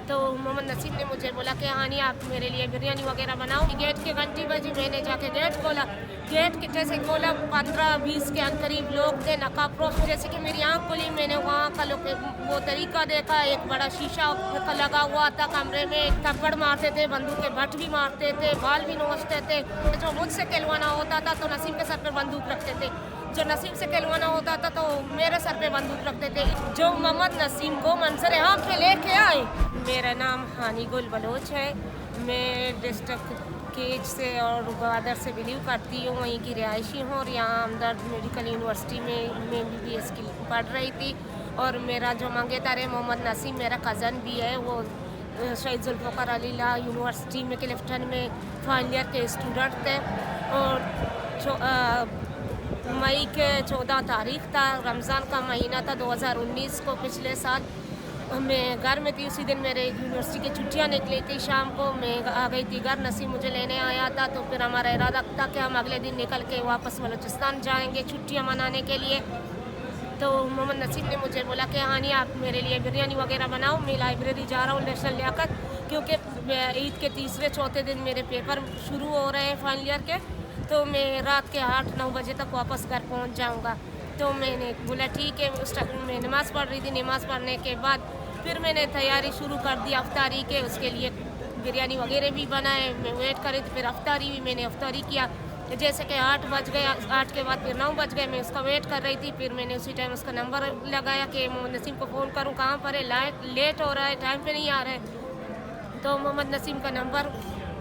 तो मोहम्मद नसीम ने मुझे बोला कि हानी आप मेरे लिए बिरयानी वगैरह बनाओ। गेट की घंटी बजी, मैंने जाके गेट खोला। गेट के जैसे खोला 15-20 के करीब लोग थे नकाबपोश। जैसे कि मेरी आँख खुली, मैंने वहाँ का वो तरीका देखा। एक बड़ा शीशा लगा हुआ था कमरे में, थप्पड़ मारते थे, बंदूक के बट भी मारते थे, बाल भी नोचते थे। जो मुझसे कहलवाना होता था तो नसीम के सर पे बंदूक रखते थे, जो नसीम से कहलवाना होता था तो मेरे सर पे बंदूक रखते थे। जो मोहम्मद नसीम को मंजर आँख पे लेके आए। मेरा नाम हानी गुल बलोच है। मैं डिस्ट्रिक्ट केज से और ग्वादर से बिलीव करती हूँ, वहीं की रिहायशी हूँ और यहाँ हमदर्द मेडिकल यूनिवर्सिटी में MBBS की पढ़ रही थी। और मेरा जो मंगेतर है मोहम्मद नसीम, मेरा कज़न भी है। वो शहीद जुल्फ़िकार अली ला यूनिवर्सिटी में क्लिफ्टन में फाइनल ईयर के स्टूडेंट थे। और मई के 14 तारीख था, रमज़ान का महीना था 2019 को। पिछले साल मैं घर में थी, उसी दिन मेरे यूनिवर्सिटी की छुट्टियां निकली थी। शाम को मैं आ गई थी घर, नसीम मुझे लेने आया था। तो फिर हमारा इरादा था कि हम अगले दिन निकल के वापस बलूचिस्तान जाएंगे छुट्टियां मनाने के लिए। तो मोहम्मद नसीम ने मुझे बोला कि हानी आप मेरे लिए बिरयानी वगैरह बनाओ। मैं लाइब्रेरी जा रहा हूँ नेशनल लियाकत, क्योंकि ईद के तीसरे चौथे दिन मेरे पेपर शुरू हो रहे हैं फाइनल ईयर के। तो मैं रात के 8-9 बजे तक वापस घर पहुँच जाऊँगा। तो मैंने बोला ठीक है। उस टाइम मैं नमाज़ पढ़ रही थी। नमाज़ पढ़ने के बाद फिर मैंने तैयारी शुरू कर दी अफ्तारी के। उसके लिए बिरयानी वगैरह भी बनाए, मैं वेट कर रही थी। फिर अफ्तारी भी मैंने अफ्तारी किया। जैसे कि 8 बज गए, 8 के बाद फिर 9 बज गए, मैं उसका वेट कर रही थी। फिर मैंने उसी टाइम उसका नंबर लगाया कि मोहम्मद नसीम को फ़ोन करूं, कहाँ पर है, लेट हो रहा है, टाइम पे नहीं आ रहा है। तो मोहम्मद नसीम का नंबर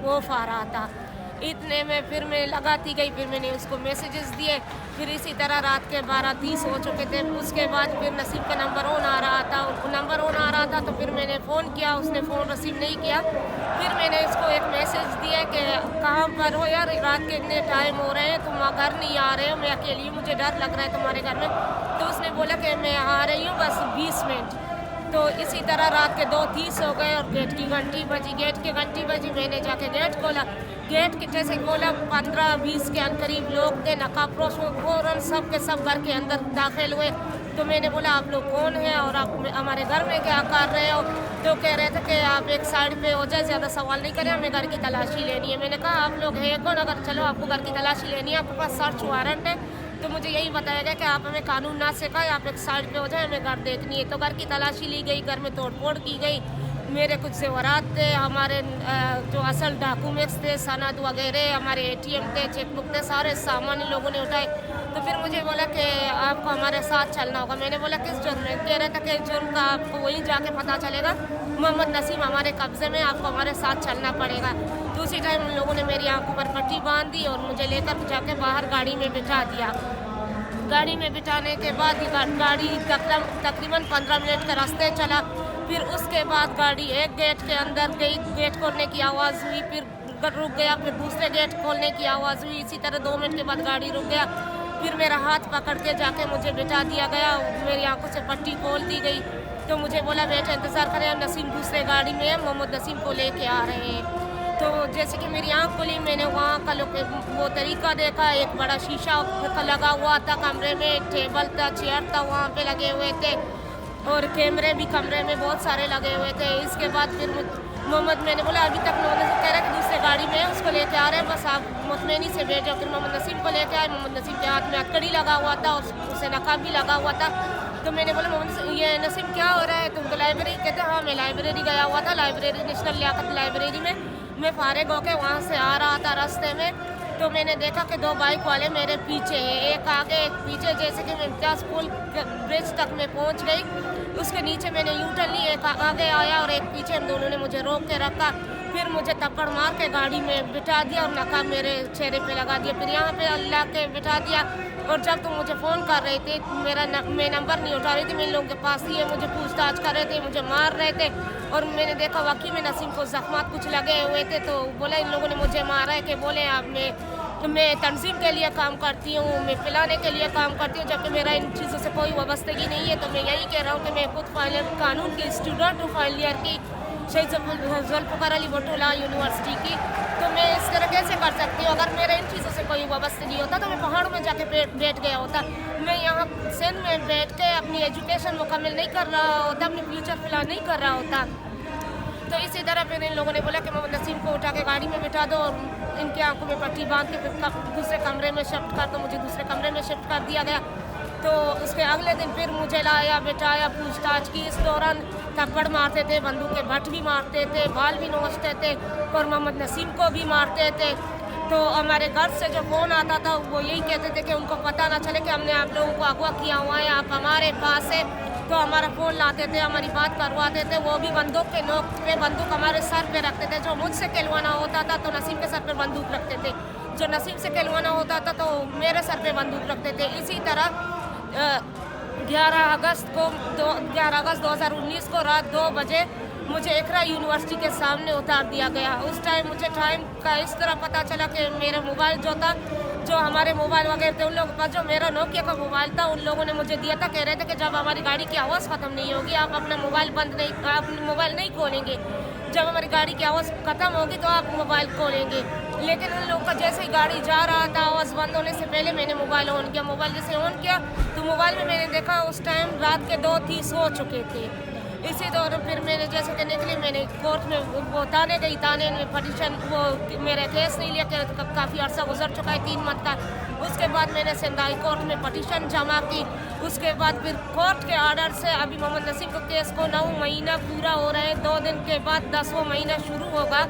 ऑफ आ रहा था। इतने में फिर मैं लगाती गई, फिर मैंने उसको मैसेजेस दिए। फिर इसी तरह रात के 12:30 हो चुके थे। उसके बाद फिर नसीम का नंबर ऑन आ रहा था, नंबर ऑन आ रहा था। तो फिर मैंने फ़ोन किया, उसने फ़ोन रिसीव नहीं किया। फिर मैंने उसको एक मैसेज दिया कि कहाँ पर हो यार, रात के इतने टाइम हो रहे हैं, तुम घर नहीं आ रहे हो, मैं अकेली हूँ, मुझे डर लग रहा है तुम्हारे घर में। तो उसने बोला कि मैं आ रही हूँ बस 20 मिनट। तो इसी तरह रात के 2:30 हो गए और गेट की घंटी बजी। गेट की घंटी बजी, मैंने जाके गेट खोला। गेट के जैसे खोला 15-20 के करीब लोग थे नकाबपोश। फ़ौरन सब के सब घर के अंदर दाखिल हुए। तो मैंने बोला आप लोग कौन हैं और आप हमारे घर में क्या कर रहे हो? तो कह रहे थे कि आप एक साइड पे हो जाए, ज़्यादा सवाल नहीं करें, हमें घर की तलाशी लेनी है। मैंने कहा आप लोग हैं कौन? अगर चलो आपको घर की तलाशी लेनी है, आपके पास सर्च वारंट है, तो मुझे यही बताया गया कि आप हमें कानून ना सिखाएं, आप एक साइड पे हो जाए, हमें घर देखनी है। तो घर की तलाशी ली गई, घर में तोड़फोड़ की गई। मेरे कुछ ज़ेवरात थे, हमारे जो असल डॉक्यूमेंट्स थे, सनद वगैरह, हमारे ATM थे, चेकबुक थे, सारे सामान इन लोगों ने उठाए। तो फिर मुझे बोला कि आपको हमारे साथ चलना होगा। मैंने बोला किस जुर्म में? कह रहा था कि जुर्म का आपको वहीं जाके पता चलेगा, मोहम्मद नसीम हमारे कब्ज़े में, आपको हमारे साथ चलना पड़ेगा। तो उसी टाइम उन लोगों ने मेरी आंखों पर पट्टी बांध दी और मुझे लेकर जाके बाहर गाड़ी में बिठा दिया। गाड़ी में बिठाने के बाद गाड़ी तकरीबन 15 मिनट का रास्ते चला। फिर उसके बाद गाड़ी एक गेट के अंदर गई, गेट खोलने की आवाज़ हुई, फिर रुक गया, फिर दूसरे गेट खोलने की आवाज़ हुई। इसी तरह 2 मिनट के बाद गाड़ी रुक गया। फिर मेरा हाथ पकड़ के जाके मुझे बिठा दिया गया, मेरी आंखों से पट्टी खोल दी गई। तो मुझे बोला बेटा इंतज़ार करें, नसीम दूसरे गाड़ी में है, मोहम्मद नसीम को लेके आ रहे हैं। तो जैसे कि मेरी आँख खुली, मैंने वहाँ का वो तरीका देखा। एक बड़ा शीशा लगा हुआ था कमरे में, एक टेबल था, चेयर था, वहाँ पे लगे हुए थे और कैमरे भी कमरे में बहुत सारे लगे हुए थे। इसके बाद फिर मैंने बोला अभी तक उन्होंने कह रहा है कि दूसरे गाड़ी में है, उसको लेके आ रहे हैं, बस आप मुतमईनी से भेज जाओ। फिर मोहम्मद नसीम को लेके आए। मोहम्मद नसीम के हाथ में हथकड़ी लगा हुआ था और उसे नकाब भी लगा हुआ था। तो मैंने बोला मोहम्मद ये नसीम क्या हो रहा है, तुमको लाइब्रेरी? कहते हाँ मैं लाइब्रेरी गया हुआ था, लाइब्रेरी नेशनल लियाकत लाइब्रेरी में मैं फारिग होके वहाँ से आ रहा था रास्ते में। तो मैंने देखा कि 2 बाइक वाले मेरे पीछे हैं, एक आगे एक पीछे। जैसे कि मैं इम्तियाज़ पुल ब्रिज तक मैं पहुँच गई, उसके नीचे मैंने यूटर्न ली, एक आगे आया और एक पीछे, हम दोनों ने मुझे रोक के रखा। फिर मुझे थप्पड़ मार के गाड़ी में बिठा दिया और नकाब मेरे चेहरे पे लगा दिया। फिर यहाँ पे अल्लाह के बिठा दिया। और जब तुम मुझे फ़ोन कर रहे थे, मैं नंबर नहीं उठा रही थी, मैं इन लोगों के पास ही है, मुझे पूछताछ कर रहे थे, मुझे मार रहे थे। और मैंने देखा वाकई में नसीम को ज़ख्मात कुछ लगे हुए थे। तो बोला इन लोगों ने मुझे मारा है कि बोले आप मैं तंजीम के लिए काम करती हूँ, मैं पिलाने के लिए काम करती हूँ, जबकि मेरा इन चीज़ों से कोई वाबस्तगी नहीं है। तो मैं यही कह रहा हूँ कि मैं खुद कानून की स्टूडेंट हूँ, फाइनल ईयर की, शहीद जुल्फ़िकार अली भुट्टो लॉ यूनिवर्सिटी की। तो मैं इस तरह कैसे कर सकती हूँ? अगर मेरा इन चीज़ों से कोई वाबस्तगी होता तो मैं पहाड़ों में जाके बैठ गया होता। मैं यहाँ सिंध में बैठ के अपनी एजुकेशन मुकम्मल नहीं कर रहा होता, अपनी फ्यूचर प्लान नहीं कर रहा होता। तो इसी तरह फिर इन लोगों ने बोला कि मोहम्मद नसीम को उठा के गाड़ी में बिठा दो और इनकी आंखों में पट्टी बांध के दूसरे कमरे में शिफ्ट कर दो। मुझे दूसरे कमरे में शिफ्ट कर दिया गया। तो उसके अगले दिन फिर मुझे लाया बिठाया, पूछताछ की। इस दौरान थप्पड़ मारते थे, बंदूक के भट भी मारते थे, बाल भी नोचते थे और मोहम्मद नसीम को भी मारते थे। तो हमारे घर से जो फ़ोन आता था वो यही कहते थे कि उनको पता ना चले कि हमने आप लोगों को अगवा किया हुआ है, आप हमारे पास है। तो हमारा फ़ोन लाते थे, हमारी बात करवाते थे। वो भी बंदूक के नोक पे बंदूक हमारे सर पे रखते थे। जो मुझसे कहलवाना होता था तो नसीम के सर पे बंदूक रखते थे, जो नसीम से कहलवाना होता था तो मेरे सर पे बंदूक रखते थे। इसी तरह 11 अगस्त 2019 को रात 2 बजे मुझे इकरा यूनिवर्सिटी के सामने उतार दिया गया। उस टाइम मुझे टाइम का इस तरह पता चला कि मेरा मोबाइल जो था, जो हमारे मोबाइल वगैरह थे, उन लोगों के पास जो मेरा नोकिया का मोबाइल था उन लोगों ने मुझे दिया था। कह रहे थे कि जब हमारी गाड़ी की आवाज़ ख़त्म नहीं होगी आप अपना मोबाइल नहीं खोलेंगे, जब हमारी गाड़ी की आवाज़ ख़त्म होगी तो आप मोबाइल खोलेंगे। लेकिन उन लोगों का जैसे ही गाड़ी जा रहा था, आवाज़ बंद होने से पहले मैंने मोबाइल ऑन किया। मोबाइल जैसे ऑन किया तो मोबाइल में मैंने देखा उस टाइम रात के 2:30 हो चुके थे। इसी दौरान फिर मैंने जैसे कि निकली, मैंने कोर्ट में वो थाने गई। थाने में पटिशन वो मेरा केस नहीं लिया, काफ़ी अर्सा गुजर चुका है 3 महीने का। उसके बाद मैंने सिंधाई कोर्ट में पटिशन जमा की। उसके बाद फिर कोर्ट के आर्डर से अभी मोहम्मद नसीम को केस को 9 महीना पूरा हो रहे हैं। 2 दिन के बाद 10वां महीना शुरू होगा।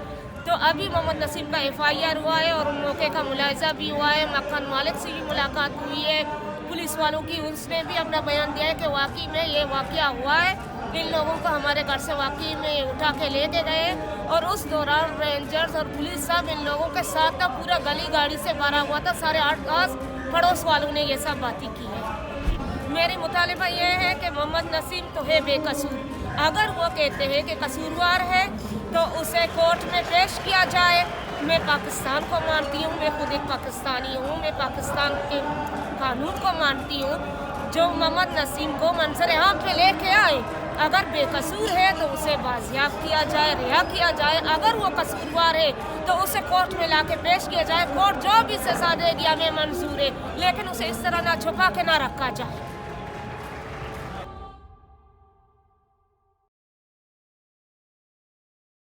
तो अभी मोहम्मद नसीम का FIR हुआ है और मौके का मुलाहिजा भी हुआ है। मकान मालिक से भी मुलाकात हुई है, पुलिस वालों की। उसने भी अपना बयान दिया है कि वाकई में ये वाक़या हुआ है। इन लोगों को हमारे घर से वाकई में उठा के लेके गए और उस दौरान रेंजर्स और पुलिस सब इन लोगों के साथ था। पूरा गली गाड़ी से भरा हुआ था। सारे 8-10 पड़ोस वालों ने ये सब बातें की है। मेरी मुतालिबा ये है कि मोहम्मद नसीम तो है बेकसूर। अगर वो कहते हैं कि कसूरवार है तो उसे कोर्ट में पेश किया जाए। मैं पाकिस्तान को मानती हूँ, मैं खुद एक पाकिस्तानी हूँ, मैं पाकिस्तान के कानून को मानती हूँ। जो मोहम्मद नसीम को मंजर-ए-आम पे लेके आए, अगर बेकसूर है तो उसे बाजियाब किया जाए, रिहा किया जाए। अगर वो कसूरवार है तो उसे कोर्ट में लाके पेश किया जाए। कोर्ट जो भी सजा देगी हमें मंजूर है, लेकिन उसे इस तरह ना छुपा के ना रखा जाए।